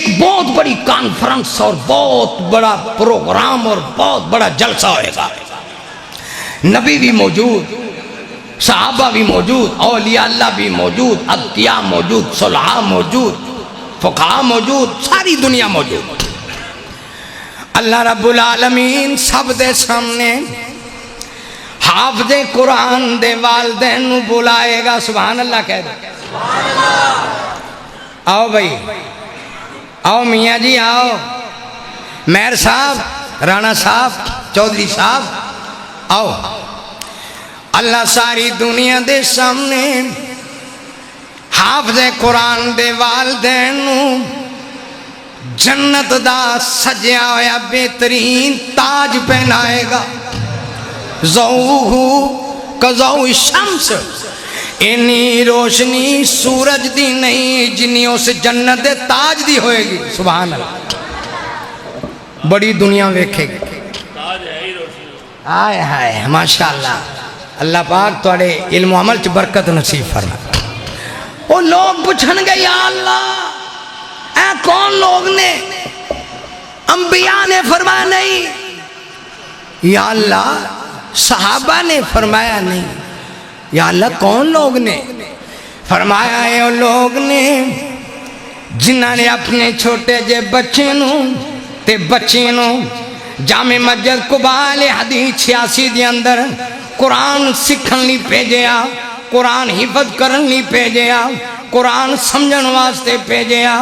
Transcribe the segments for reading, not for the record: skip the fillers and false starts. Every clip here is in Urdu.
ایک بہت بڑی کانفرنس اور بہت بڑا پروگرام اور بہت بڑا جلسہ ہوئے گا. نبی بھی موجود، صحابہ بھی موجود، اولیاء اللہ بھی موجود، اتقیاء موجود، صلحاء موجود، فقہاء موجود، ساری دنیا موجود. اللہ رب العالمین سب دے سامنے حافظ قرآن دے والدین بلائے گا. سبحان اللہ کہہ دے. آؤ بھائی، آؤ میاں جی، آؤ مہر صاحب، رانا صاحب، چودھری صاحب، آؤ. اللہ ساری دنیا دے سامنے حافظ قرآن دے والدین جنت دا سجیا ہویا بہترین تاج پہنائے گا. ضوءہ کضوء الشمس، اینی روشنی سورج دی نہیں جنی اس جنت دے تاج دی ہوئے گی. سبحان اللہ، بڑی دنیا ویکھے گی. آئے ہائے ماشاءاللہ. اللہ پاک توڑے علم و عمل چ برکت نصیب فرما. وہ لوگ پوچھن گے یا اللہ اے کون لوگ نے؟ انبیاء نے فرمایا نہیں. یا اللہ صحابہ نے فرمایا نہیں. یا اللہ کون لوگ نے؟ فرمایا ہے وہ لوگ نے جنہاں نے اپنے چھوٹے جے بچے نو تے بچے نو جامع مسجد قباء حدیث 86 دے اندر قرآن سکھن لی بھیجیا، قرآن حفظ کرن لی بھیجیا، قرآن سمجھن واسطے بھیجیا،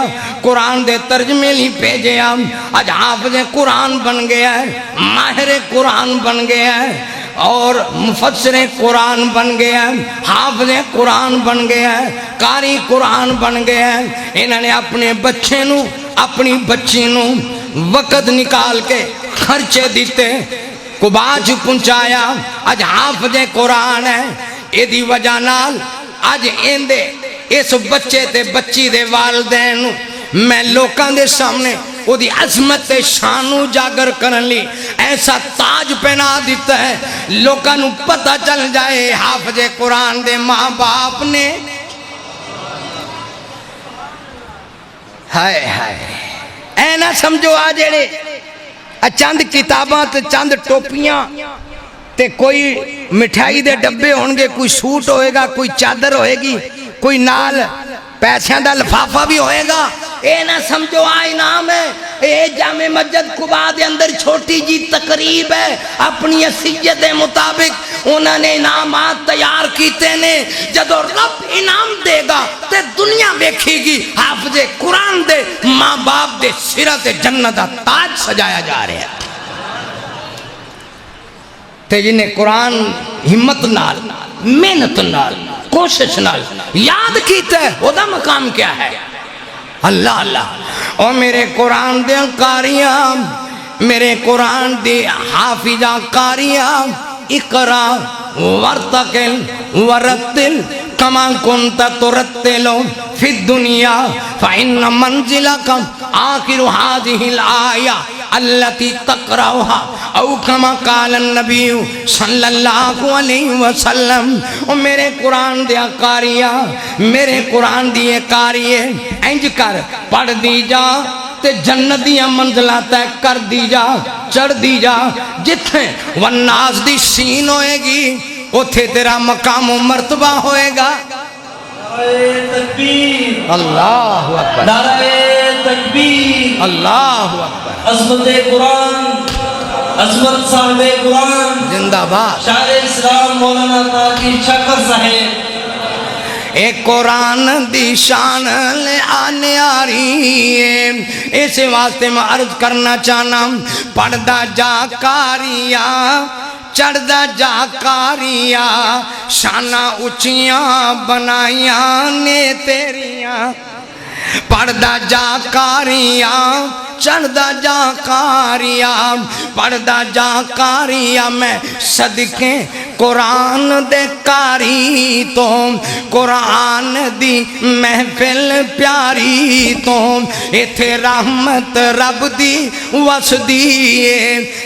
قرآن دے ترجمے لی بھیجیا. آج حافظ قرآن بن گیا ہے، ماہر قرآن بن گیا ہے اور مفسر قرآن بن گیا ہے، حافظ قرآن بن گیا ہے، قاری قرآن بن گیا ہے. انہوں نے اپنے بچے نو اپنی بچی نو وقت نکال کے خرچے دیتے، قباء پہنچایا. آج حافظ قرآن ہے. اے دی وجہ نال آج ایندے اس بچے تے بچی دے والدین میں لوکاں دے سامنے وہ دی عظمت شانو جاگر کرن لی ایسا تاج پہنا دیتا ہے لوکاں نو پتہ چل جائے حافظ قرآن دے ماں باپ نے. ہائے ہائے اے نہ سمجھو آ جڑے چند کتاباں تے چند ٹوپیاں تے کوئی مٹھائی دے ڈبے ہونگے، کوئی سوٹ ہوئے گا، کوئی چادر ہوئے گی، کوئی نال پیسیاں دا لفافہ بھی ہوئے گا. اے نہ سمجھو آئی نام ہے. اے جامع مسجد قباء دے اندر چھوٹی جی تقریب ہے. اپنی حیثیت دے مطابق انہوں نے انعامات تیار کیتے نے. جدو رب انعام دے گا تے دنیا دیکھے گی حافظ قرآن دے ماں باپ دے سرت جنت دا تاج سجایا جا رہے ہیں. تے جنہیں قرآن ہمت نال، محنت نال، کوشش نال یاد کیتا ہے وہ دا مقام کیا ہے؟ اللہ اللہ. اور میرے قرآن دے قاریاں، میرے قرآن دے حافظہ قاریاں، اقرا ورتقل ورتل کما کنت ترتل فی الدنیا فإن منزلک آخر هذه الآیہ التي تقرأها او کما قال النبی صلی اللہ علیہ وسلم. اور میرے قرآن دیا قاریاں، میرے قرآن دیے قاریے انج کر پڑھ دی جا تے جنت دیا منزلہ تے کر دی جا، چڑھ دی جا. جتھے والناس دی سین ہوئے گی اتھے تیرا مقام و مرتبہ ہوئے گا. تکبیر، اللہ اکبر، نعرہ تکبیر، اللہ اکبر. عظمت قرآن، عظمت صاحب قرآن زندہ باد. شاعر اسلام مولانا تاقی شکر صاحب. ایک قرآن دی شان لے آنے آ رہی ہے. اسے واسطے میں عرض کرنا چاہنا پڑھدا جا کاریاں، چڑھدا جا کاریاں، شانہ اچھیاں بنائیاں نے تیریاں. پڑھدا جا کاریاں، چڑھدا جا کاریاں، پڑھدا جا کاریاں. میں صدقے قرآن دے کاری تو، قرآن دی محفل پیاری تو، ایتھے رحمت رب دی وس دیئے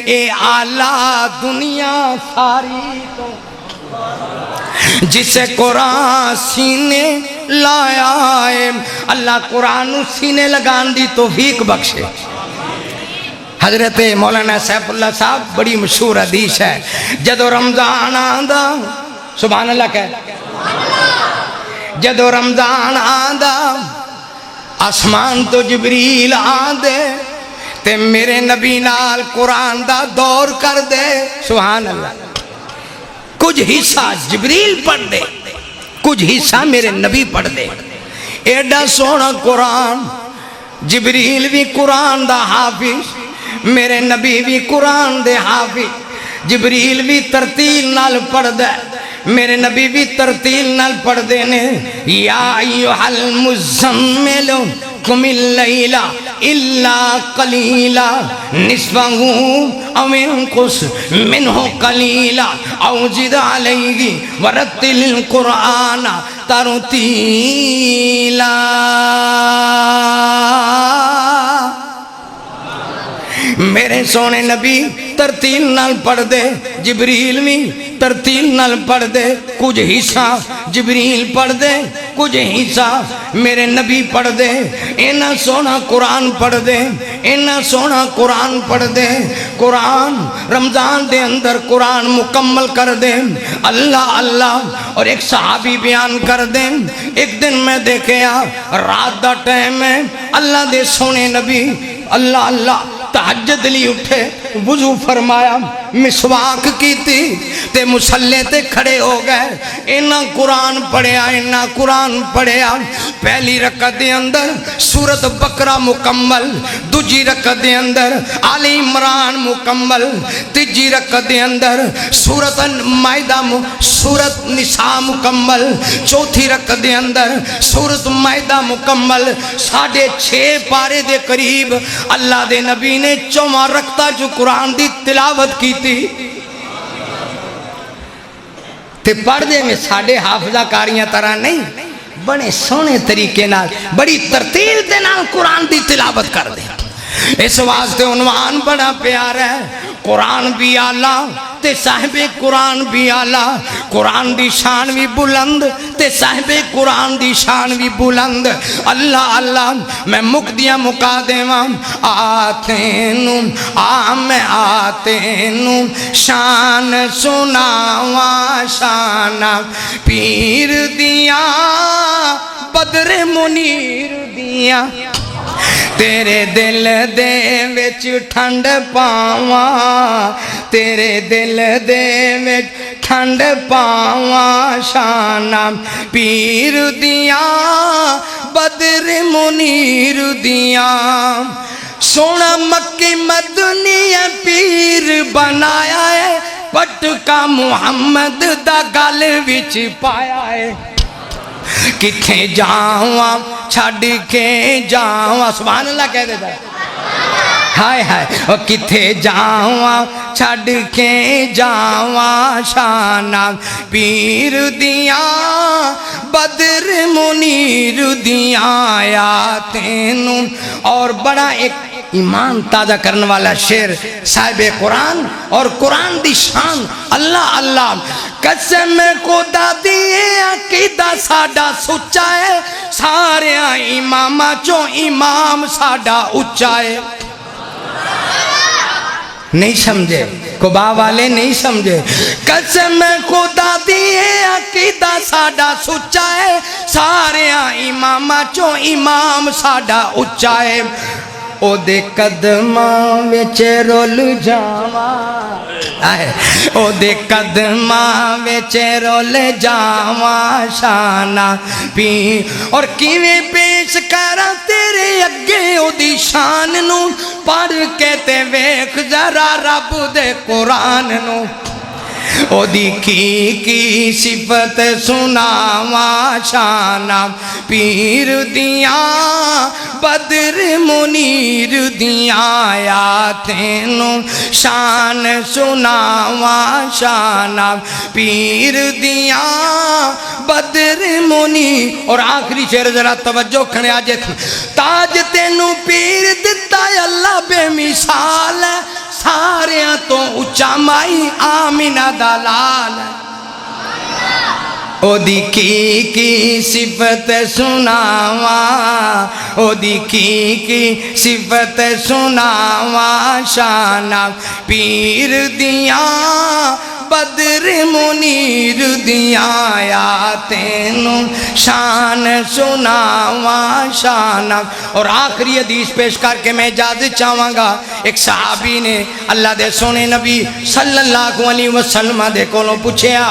اے آلہ دنیا ساری تو. جسے قرآن سینے لایا ہے اللہ قرآن سینے لگان دی توفیق بخشے۔ حضرت مولانا سیف اللہ صاحب بڑی مشہور حدیث ہے، جدو رمضان آندا سبحان اللہ کہہ، جدو رمضان آندا آسمان تو جبریل آندے تے میرے نبی نال قرآن دا دور کر دے سبحان اللہ، کچھ حصہ جبریل پڑھ دے کچھ حصہ میرے نبی پڑھ دے، ایڈا سونا قرآن، جبریل بھی قرآن دا حافظ، میرے نبی بھی قرآن دے حافظ، جبریل بھی ترتیل نال پڑھ دے، میرے نبی بھی ترتیل نال پڑھ دینے، یا ایوہ المزمل قم اللیل الا قلیلا نصفہ او انقص منہ قلیلا او زد علیہ ورتل القرآن ترتیلا۔ میرے سونے نبی ترتیل نال پڑھ دے، جبریل بھی ترتیل نال پڑھ دے، کچھ حصہ جبریل پڑھ دے کچھ حصہ میرے نبی پڑھ دے، اینا سونا قرآن پڑھ دے، اینا سونا قرآن پڑھ دے، قرآن رمضان دے اندر قرآن مکمل کر دے، اللہ اللہ۔ اور ایک صحابی بیان کر دے، ایک دن میں دیکھیا رات دا ٹائم ہے، اللہ دے سونے نبی اللہ اللہ تہجد لی اٹھے، وضو فرمایا، مسواک کی تھی تے مسلے تے کھڑے ہو گئے، اینا قرآن پڑھیا اینا قرآن پڑھیا۔ پہلی رکعت دے اندر سورت بقرہ مکمل، دوجی رکعت دے اندر آل عمران مکمل، تیجی رکعت دے اندر سورت مائدہ سورت نساء مکمل، چوتھی رکعت دے اندر سورت مائدہ مکمل، 6.5 پارے دے قریب اللہ دے نبی نے 4 رکعتاں جو قرآن دی تلاوت کی تھی تے پڑھ دے میں ساڑھے حافظہ کاریاں طرح نہیں، بڑے سونے طریقے نال بڑی ترتیل دے نال قرآن دی تلاوت کر دے۔ اس واسطے عنوان بڑا پیار ہے، قرآن بھی آلہ تے صاحب قرآن بھی آلہ، قرآن دی شان بھی بلند تے صاحب قرآن دی شان بھی بلند۔ اللہ اللہ میں مقدیاں مکا دیواں، آتے نوں میں آتے نوں شان سناواں شان پیر دیاں بدر منیر دیاں، تیرے دل دے وچ ٹھنڈ پاواں، تیرے دل دے وچ ٹھنڈ پاواں شاناں پیر دیاں بدر منیر دیاں۔ سونا مکی مدنی پیر بنایا ہے، پٹکا محمد دا گل وچ پایا ہے، کتھے جاواں چھڑ کے جاواں سبحان اللہ کہہ دیتا ہے، ہائے ہائے اور کتھے جاواں چھڑ کے جاواں شاناں پیر دیاں بدر منیر دیاں آیاتیں۔ اور بڑا ایک ایمان تازہ کرنے والا شعر صاحب قرآن اور قرآن دی شان، اللہ اللہ قسم خدا دی عقیدہ ساڈا سچا ہے، سارے اماماں چوں امام ساڈا اچا ہے۔ نہیں سمجھے قبا والے نہیں سمجھے، قسم خدا دی عقیدہ ساڈا سچا ہے، سارے اماماں چوں امام ساڈا اچا ہے۔ او دے قدماں وچ رول جاواں، او دے قدماں وچ رول جاواں شاناں پی، اور کیویں پیش کراں تیرے اگے او دی شان نو، پڑھ کے تے ویکھ ذرا رب دے قرآن نو، او دی کی صفت سناواں شاناں پیر دیاں بدر منیر دیاں آیاتیں نو، شان سناواں شاناں پیر دیاں بدر منیر۔ اور آخری شعر ذرا توجہ کھنے آجے، تاج تینوں پیر دتا اللہ بے مثال ہے، ساریاں تو اچا مائی آمینہ دلال ہے۔ او دی کی صفت سناواں او دی کی صفت سناواں شان پیر دیاں بدر منیر دیاں یا تینوں شان سناواں شان. اور آخری حدیث پیش کر کے میں اجازت چاہواں گا. ایک صحابی نے اللہ دے سونے نبی صلی اللہ علیہ وسلم دے کولوں پوچھیا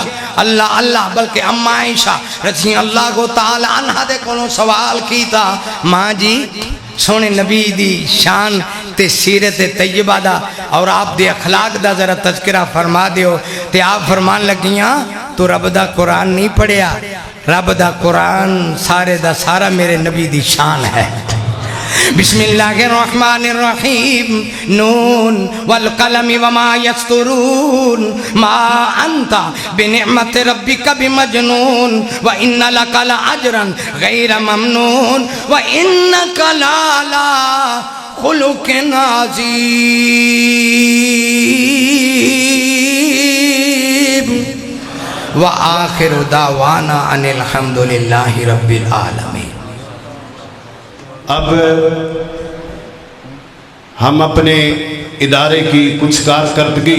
اللہ اللہ بلکہ اما عائشہ رضی اللہ تعالی عنہ دے کولوں سوال کیتا ماں جی سونے نبی دی شان تے سیرت طیبہ دا اور آپ دے اخلاق دا ذرا تذکرہ فرما دیو. تے آپ فرمان لگیاں تو رب دا قرآن نہیں پڑھیا. رب دا قرآن سارے دا سارا میرے نبی دی شان ہے. بسم اللہ الرحمن الرحیم نون والقلم وما یسطرون ما انت بنعمت ربک بمجنون وان لک لاجرا غیر ممنون وانک لعلی خلق عظیم. وآخر دعوانا ان الحمدللہ رب العالمین. اب ہم اپنے ادارے کی کچھ کارکردگی